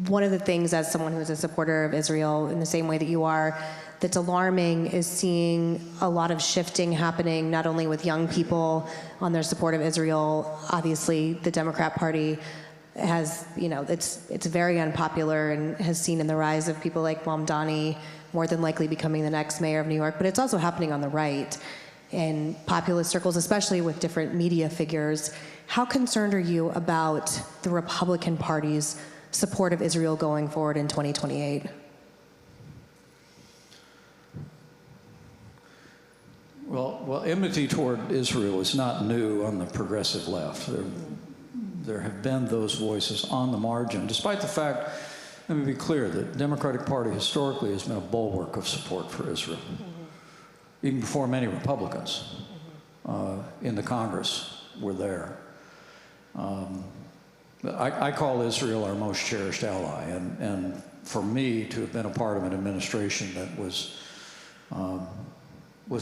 one of the things, as someone who's a supporter of Israel in the same way that you are, that's alarming is seeing a lot of shifting happening, not only with young people on their support of Israel. Obviously, the Democrat Party has, it's very unpopular and has seen in the rise of people like Mamdani more than likely becoming the next mayor of New York, but it's also happening on the right in populist circles, especially with different media figures. How concerned are you about the Republican Party's support of Israel going forward in 2028? Well, enmity toward Israel is not new on the progressive left. There have been those voices on the margin, despite the fact, let me be clear, the Democratic Party historically has been a bulwark of support for Israel, even before many Republicans in the Congress were there. I call Israel our most cherished ally, and for me to have been a part of an administration that was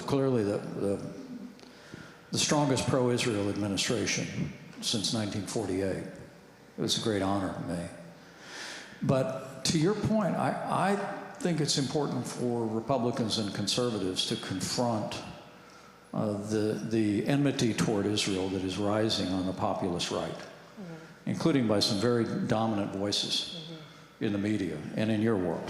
clearly the strongest pro-Israel administration since 1948. It was a great honor to me. But to your point, I think it's important for Republicans and conservatives to confront the enmity toward Israel that is rising on the populist right, including by some very dominant voices in the media and in your world.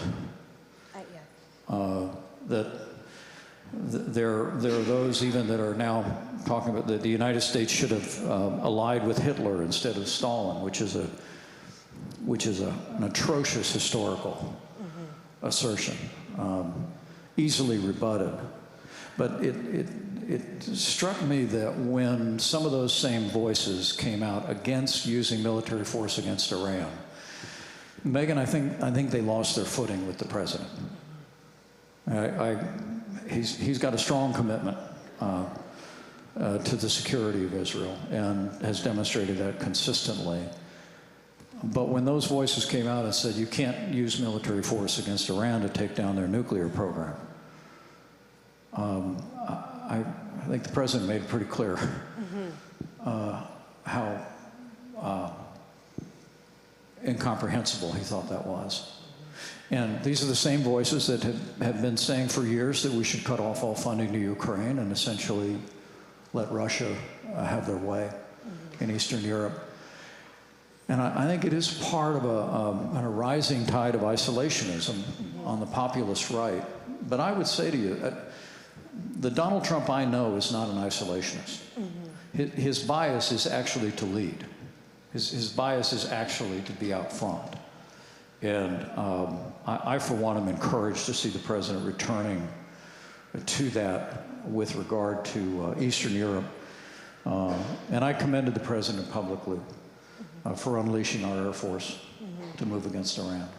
There are those even that are now talking about that the United States should have allied with Hitler instead of Stalin, which is an atrocious historical assertion, easily rebutted. But it struck me that when some of those same voices came out against using military force against Iran, Meghan, I think they lost their footing with the president. He's got a strong commitment to the security of Israel and has demonstrated that consistently. But when those voices came out and said you can't use military force against Iran to take down their nuclear program, I think the president made it pretty clear how incomprehensible he thought that was. And these are the same voices that have been saying for years that we should cut off all funding to Ukraine and essentially let Russia have their way in Eastern Europe. And I think it is part of a rising tide of isolationism on the populist right. But I would say to you, the Donald Trump I know is not an isolationist. His bias is actually to lead. His bias is actually to be out front. And I, for one, am encouraged to see the president returning to that with regard to Eastern Europe. And I commended the president publicly for unleashing our Air Force to move against Iran.